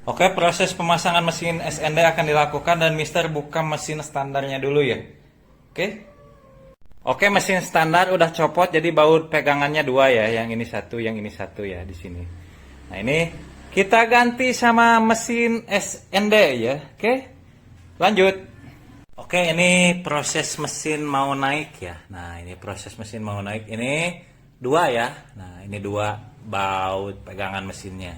Oke, proses pemasangan mesin SND akan dilakukan dan Mister buka mesin standarnya dulu ya. Oke. Oke, mesin standar udah copot jadi baut pegangannya dua ya, yang ini satu ya di sini. Nah, ini kita ganti sama mesin SND ya. Oke. Lanjut. Oke, ini proses mesin mau naik ya. Nah, ini proses mesin mau naik. Ini dua ya. Nah, ini dua baut pegangan mesinnya.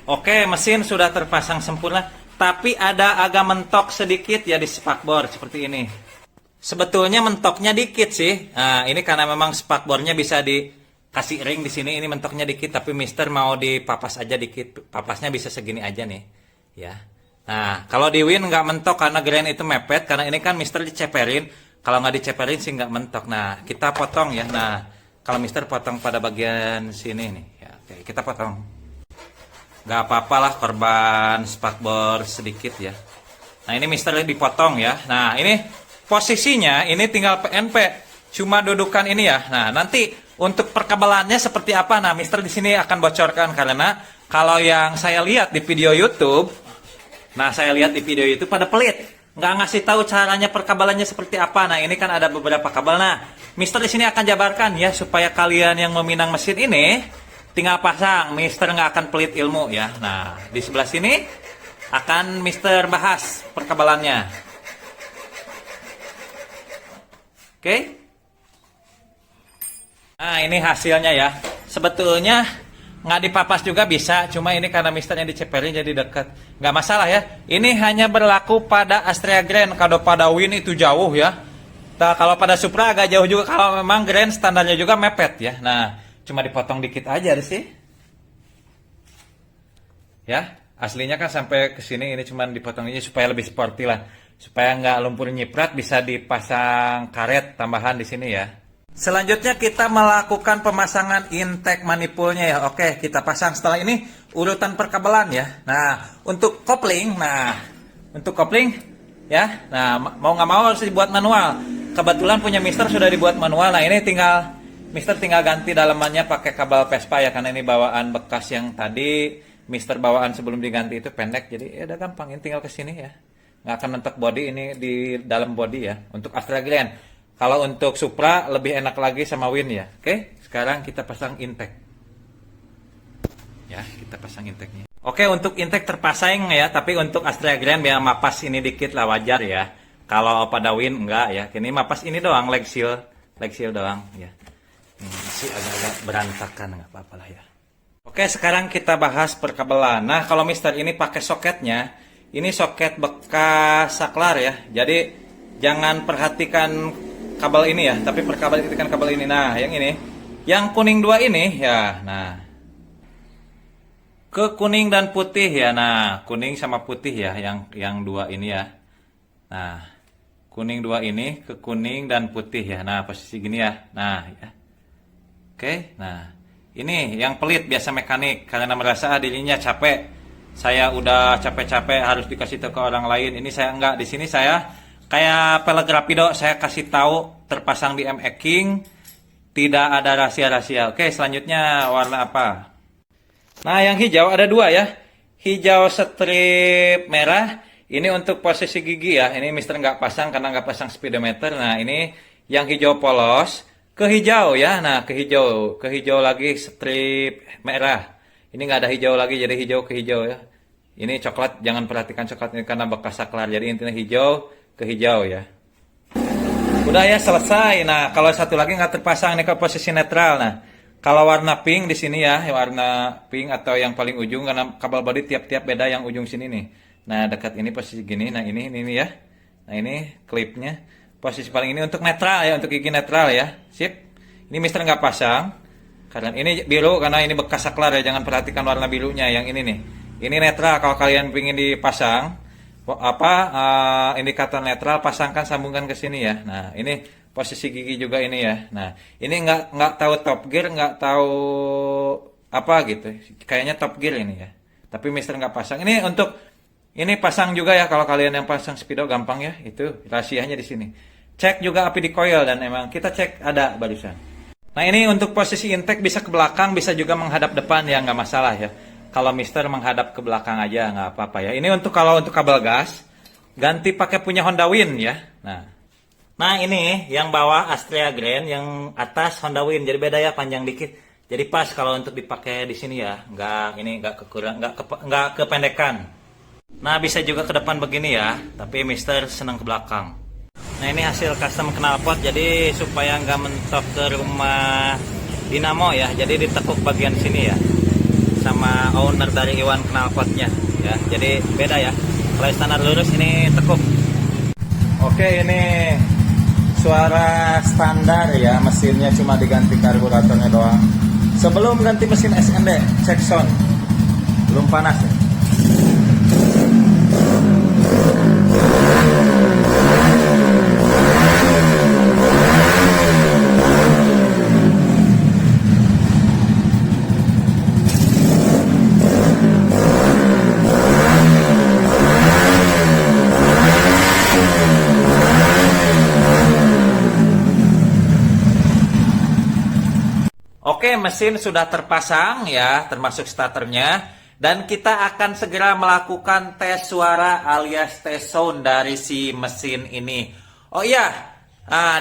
Oke, mesin sudah terpasang sempurna, tapi ada agak mentok sedikit ya di spakbor seperti ini. Sebetulnya mentoknya dikit sih. Nah, ini karena memang spakbornya bisa dikasih ring di sini, ini mentoknya dikit, tapi Mister mau dipapas aja dikit. Papasnya bisa segini aja nih, ya. Nah, kalau di Win nggak mentok karena grand itu mepet, karena ini kan Mister diceperin. Kalau nggak diceperin sih nggak mentok. Nah, kita potong ya. Nah, kalau Mister potong pada bagian sini nih, ya. Oke, kita potong. Gak apa-apa lah korban spakbor sedikit ya. Nah, ini Mister dipotong ya. Nah, ini posisinya ini tinggal PNP. Cuma dudukan ini ya. Nah, nanti untuk perkebalannya seperti apa? Nah, Mister di sini akan bocorkan karena kalau yang saya lihat di video YouTube, nah saya lihat di video YouTube pada pelit, nggak ngasih tahu caranya perkabalannya seperti apa. Nah, ini kan ada beberapa kabel. Nah, Mister di sini akan jabarkan ya supaya kalian yang meminang mesin ini tinggal pasang, Mister nggak akan pelit ilmu ya. Nah, di sebelah sini akan Mister bahas perkabalannya. Oke. Nah, ini hasilnya ya. Sebetulnya nggak dipapas juga bisa, cuma ini karena Misternya diceperin jadi dekat. Nggak masalah ya. Ini hanya berlaku pada Astrea Grand. Kalau pada Win itu jauh ya. Nah, kalau pada Supra agak jauh juga. Kalau memang Grand standarnya juga mepet ya. Nah, cuma dipotong dikit aja sih. Ya, aslinya kan sampai ke sini, ini cuma dipotong aja supaya lebih sporty lah. Supaya nggak lumpur nyiprat, bisa dipasang karet tambahan di sini ya. Selanjutnya kita melakukan pemasangan intake manifolnya ya. Oke, kita pasang setelah ini urutan perkabelan ya. Nah, untuk kopling, ya. Nah, mau nggak mau harus dibuat manual. Kebetulan punya Mister sudah dibuat manual. Nah, ini Mister tinggal ganti dalamannya pakai kabel Vespa ya, karena ini bawaan bekas yang tadi Mister bawaan sebelum diganti itu pendek, jadi ya udah gampang, ini tinggal ke sini ya. Nggak akan mentok body, ini di dalam body ya. Untuk Astra Grand. Kalau untuk Supra lebih enak lagi sama Win ya. Oke, sekarang kita pasang intake. Ya, kita pasang intake-nya. Oke, untuk intake terpasang ya, tapi untuk Astra Grand biar mapas ini dikit lah, wajar ya. Kalau pada Win enggak ya. Ini mapas ini doang, leg seal doang ya. Masih agak-agak berantakan, nggak apa-apa lah ya. Oke, sekarang kita bahas perkabelan. Nah, kalau Mister ini pakai soketnya, ini soket bekas saklar ya. Jadi jangan perhatikan kabel ini ya, tapi perhatikan kabel ini. Nah, yang ini, yang kuning dua ini ya. Nah, ke kuning dan putih ya. Nah, kuning sama putih ya, yang dua ini ya. Nah, kuning dua ini ke kuning dan putih ya. Nah, posisi gini ya. Nah, ya. Oke, nah ini yang pelit biasa mekanik karena merasa dirinya capek. Saya udah capek-capek harus dikasih tahu ke orang lain. Ini saya enggak, di sini saya kayak pelek rapido, saya kasih tahu terpasang di MX King, tidak ada rahasia-rahasia. Oke, selanjutnya warna apa? Nah, yang hijau ada dua ya. Hijau strip merah. Ini untuk posisi gigi ya. Ini Mister nggak pasang karena nggak pasang speedometer. Nah, ini yang hijau polos. Ke hijau ya, nah ke hijau lagi strip merah. Ini nggak ada hijau lagi, jadi hijau ke hijau ya. Ini coklat, jangan perhatikan coklat ini karena bekas saklar. Jadi intinya hijau ke hijau ya. Udah ya, selesai. Nah, kalau satu lagi nggak terpasang, ini ke posisi netral. Nah, kalau warna pink di sini ya, warna pink atau yang paling ujung karena kabel body tiap-tiap beda, yang ujung sini nih. Nah, dekat ini posisi gini. Nah, ini ya. Nah, ini klipnya. Posisi paling ini untuk netral ya, untuk gigi netral ya. Sip. Ini Mister nggak pasang. Karena ini biru, karena ini bekas saklar ya. Jangan perhatikan warna birunya, yang ini nih. Ini netral, kalau kalian ingin dipasang indikator netral, pasangkan, sambungkan ke sini ya. Nah, ini posisi gigi juga ini ya. Nah, ini nggak tahu top gear, nggak tahu apa gitu. Kayaknya top gear ini ya. Tapi Mister nggak pasang. Ini untuk ini pasang juga ya, kalau kalian yang pasang speedo gampang ya. Itu rahasianya di sini. Cek juga api di coil, dan emang kita cek ada barusan. Nah, ini untuk posisi intake bisa ke belakang, bisa juga menghadap depan ya, nggak masalah ya. kalau Mister menghadap ke belakang aja nggak apa-apa ya. Ini untuk kalau untuk kabel gas, ganti pakai punya Honda Win ya. Nah ini yang bawah Astrea Grand, yang atas Honda Win. Jadi beda ya, panjang dikit. Jadi pas kalau untuk dipakai di sini ya, nggak kekurang, nggak kependekan. Nah bisa juga ke depan begini ya, tapi Mister senang ke belakang. Nah ini hasil custom knalpot, jadi supaya nggak mentok ke rumah dinamo ya, jadi ditekuk bagian sini ya, sama owner dari Iwan knalpotnya ya, jadi beda ya. Kalau standar lurus ini tekuk. Oke, ini suara standar ya, mesinnya cuma diganti karburatornya doang. Sebelum ganti mesin SND, cek sound, belum panas ya. Oke, mesin sudah terpasang ya, termasuk starternya. Dan kita akan segera melakukan tes suara alias tes sound dari si mesin ini. Oh iya,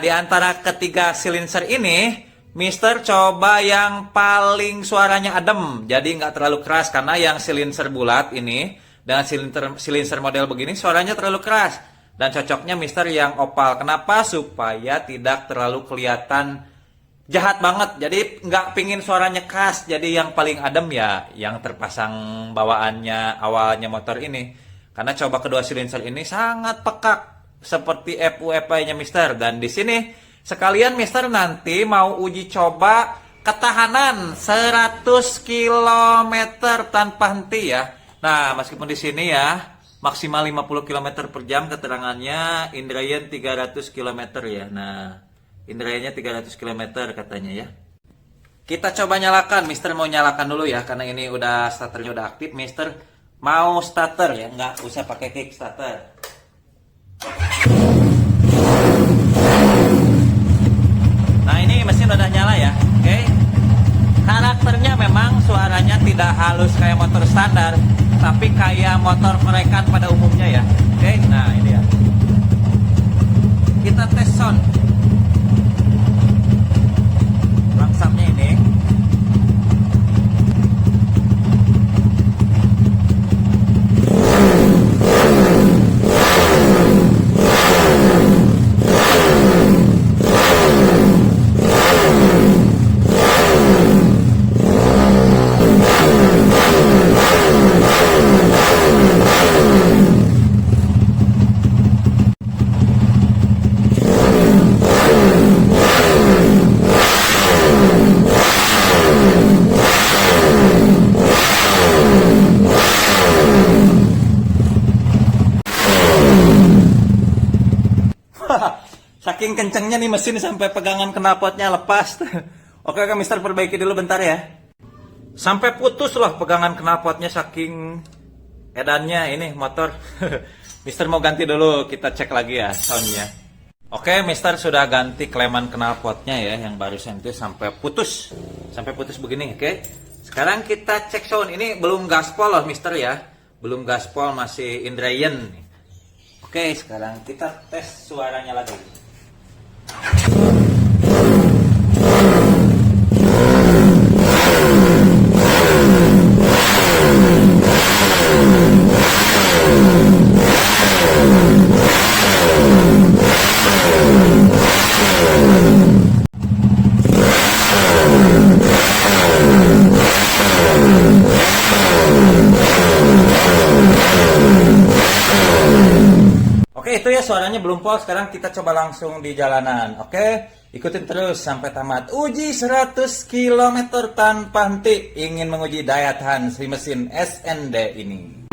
di antara ketiga silinser ini, Mister coba yang paling suaranya adem. Jadi nggak terlalu keras, karena yang silinser bulat ini dengan silinser model begini suaranya terlalu keras. Dan cocoknya Mister yang opal. Kenapa? Supaya tidak terlalu kelihatan jahat banget, jadi nggak pingin suaranya khas. Jadi yang paling adem ya yang terpasang bawaannya awalnya motor ini, karena coba kedua silinser ini sangat pekak seperti FUFI-nya Mister. Dan di sini sekalian Mister nanti mau uji coba ketahanan 100 km tanpa henti ya. Nah meskipun di sini ya maksimal 50 km per jam keterangannya, Indrayani 300 km ya. Nah Indrayanya 300 km katanya ya. Kita coba nyalakan. Mister mau nyalakan dulu ya, karena ini udah starternya udah aktif. Mister mau starter ya, nggak usah pakai kick starter. Nah ini mesin udah nyala ya. Oke. Karakternya memang suaranya tidak halus kayak motor standar, tapi kayak motor korekan pada umumnya ya. Oke. Nah ini ya. Kita tes sound. Langsungnya ini saking kencengnya nih mesin sampai pegangan knalpotnya lepas. Oke, Mister perbaiki dulu bentar ya. Sampai putus loh pegangan knalpotnya saking edannya ini motor. Mister mau ganti dulu, kita cek lagi ya soundnya. Oke, Mister sudah ganti kleman knalpotnya ya, yang barusan itu sampai putus begini. Oke, sekarang kita cek sound. Ini belum gaspol loh Mister ya, belum gaspol, masih Indrayani. Oke, sekarang kita tes suaranya lagi. Oke, itu ya suaranya belum pol. Sekarang kita coba langsung di jalanan. Oke, ikutin terus sampai tamat. Uji 100 km tanpa henti. Ingin menguji daya tahan si mesin SND ini.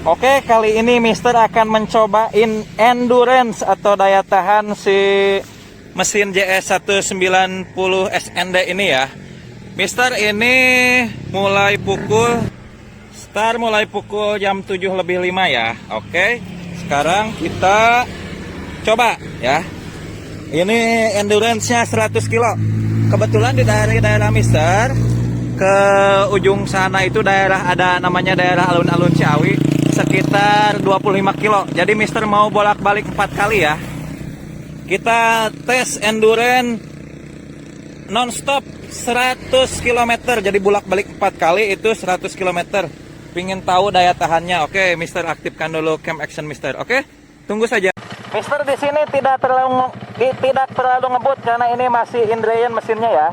Oke, kali ini Mister akan mencobain endurance atau daya tahan si mesin JS190 SND ini ya. Mister, ini mulai pukul jam 7:05 ya. Oke. Sekarang kita coba ya. Ini endurance-nya 100 kilo. Kebetulan di daerah Mister ke ujung sana itu ada namanya daerah alun-alun Ciawi, sekitar 25 kilo. Jadi Mister mau bolak-balik 4 kali ya. Kita tes endurance non-stop 100 km. Jadi bolak-balik 4 kali itu 100 km. Pingin tahu daya tahannya. Oke, Mister aktifkan dulu cam action Mister. Oke, tunggu saja. Mister di sini tidak terlalu ngebut karena ini masih Indrayan mesinnya ya.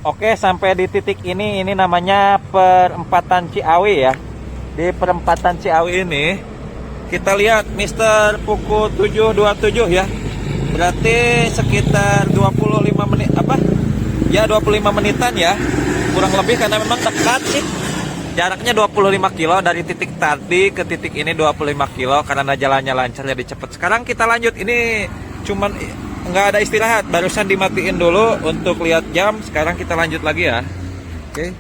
Oke, sampai di titik ini namanya perempatan Ciawi ya. Di perempatan Ciawi ini kita lihat Mister pukul 7.27 ya. Berarti sekitar 25 menit Ya 25 menitan ya. Kurang lebih karena memang dekat sih. Jaraknya 25 kilo dari titik tadi ke titik ini 25 kilo karena jalannya lancar jadi cepet. Sekarang kita lanjut. Ini cuman nggak ada istirahat, barusan dimatiin dulu untuk lihat jam. Sekarang kita lanjut lagi ya. Oke.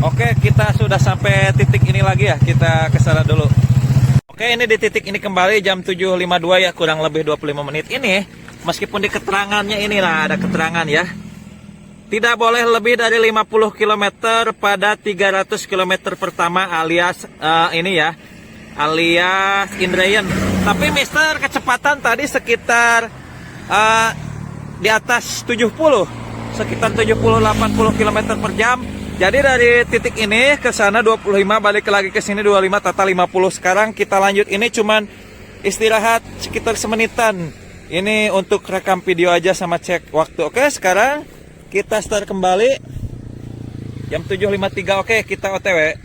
Oke, kita sudah sampai titik ini lagi ya. Kita ke sana dulu. Oke, ini di titik ini kembali jam 7.52 ya, kurang lebih 25 menit. Ini meskipun di keterangannya ini lah ada keterangan ya. Tidak boleh lebih dari 50 km pada 300 km pertama alias ini ya. Alias Indrayan. Tapi Mister kecepatan tadi sekitar di atas 70. Sekitar 70-80 km per jam. Jadi dari titik ini ke sana 25, balik lagi ke sini 25, total 50. Sekarang kita lanjut, ini cuman istirahat sekitar semenitan. Ini untuk rekam video aja sama cek waktu. Oke, sekarang kita start kembali. Jam 7.53. Oke, kita OTW.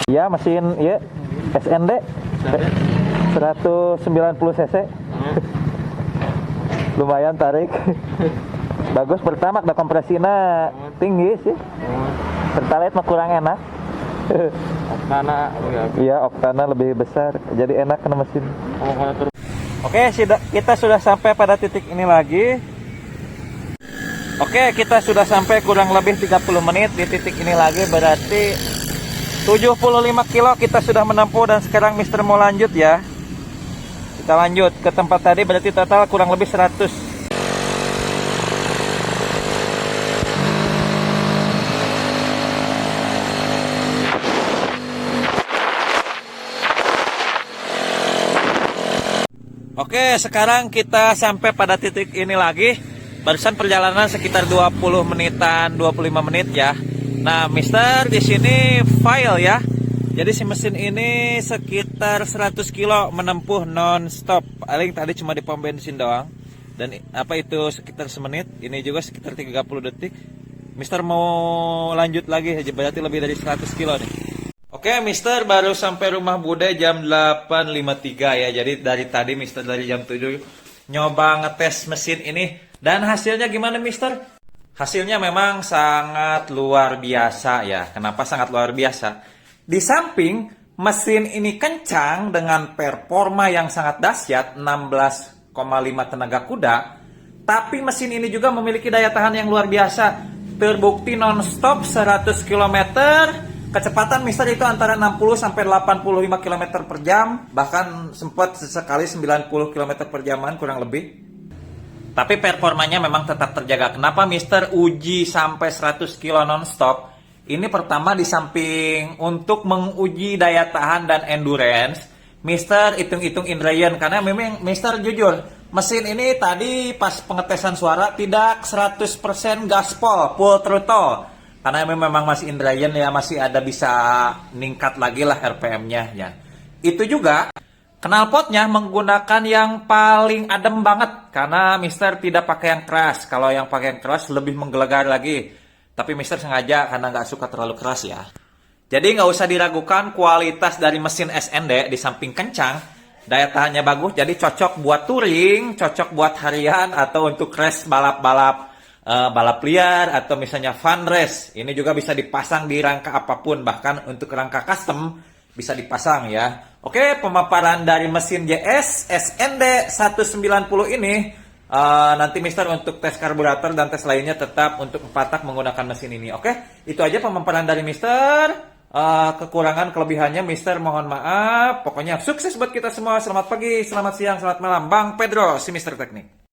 Ya, mesin ya SND 190 cc. Lumayan tarik. Bagus, pertama ada kompresinya tinggi sih. Pertalite mah kurang enak. Oktana iya, oktana lebih besar. Jadi enak kena mesin. Oke, kita sudah sampai pada titik ini lagi. Oke, kita sudah sampai kurang lebih 30 menit di titik ini lagi, berarti 75 kilo kita sudah menempuh dan sekarang Mister mau lanjut ya. Kita lanjut ke tempat tadi, berarti total kurang lebih 100. Oke, sekarang kita sampai pada titik ini lagi. Barusan perjalanan sekitar 20 menitan, 25 menit ya. Nah, Mister di sini file ya. Jadi si mesin ini sekitar 100 kilo menempuh non-stop. Paling tadi cuma di pom bensin doang. Dan apa itu sekitar semenit. Ini juga sekitar 30 detik. Mister mau lanjut lagi, berarti lebih dari 100 kilo nih. Oke, Mister baru sampai rumah Bude jam 8.53 ya. Jadi dari tadi Mister dari jam 7 nyoba ngetes mesin ini. Dan hasilnya gimana, Mister? Hasilnya memang sangat luar biasa ya. Kenapa sangat luar biasa? Di samping mesin ini kencang dengan performa yang sangat dahsyat 16,5 tenaga kuda, tapi mesin ini juga memiliki daya tahan yang luar biasa. Terbukti non-stop 100 km Kecepatan Mister itu antara 60 sampai 85 km per jam, bahkan sempat sesekali 90 km per jaman kurang lebih. Tapi performanya memang tetap terjaga. Kenapa Mister uji sampai 100 kilo non-stop? Ini pertama di samping untuk menguji daya tahan dan endurance, Mister hitung-hitung indrayan. Karena memang Mister jujur, mesin ini tadi pas pengetesan suara tidak 100% gaspol, full throttle. Karena memang masih indrayan ya, masih ada bisa meningkat lagi lah RPM-nya ya. Itu juga knalpotnya menggunakan yang paling adem banget karena Mister tidak pakai yang keras. Kalau yang pakai yang keras lebih menggelegar lagi. Tapi Mister sengaja karena nggak suka terlalu keras ya. Jadi nggak usah diragukan kualitas dari mesin SND di samping kencang, daya tahannya bagus. Jadi cocok buat touring, cocok buat harian atau untuk race balap-balap balap liar atau misalnya fun race. Ini juga bisa dipasang di rangka apapun, bahkan untuk rangka custom bisa dipasang ya. Oke, pemaparan dari mesin JS SND 190 ini nanti Mister untuk tes karburator dan tes lainnya tetap untuk 4 tak menggunakan mesin ini. Oke, itu aja pemaparan dari Mister. Kekurangan kelebihannya Mister mohon maaf. Pokoknya sukses buat kita semua. Selamat pagi, selamat siang, selamat malam. Bang Pedro, si Mister Teknik.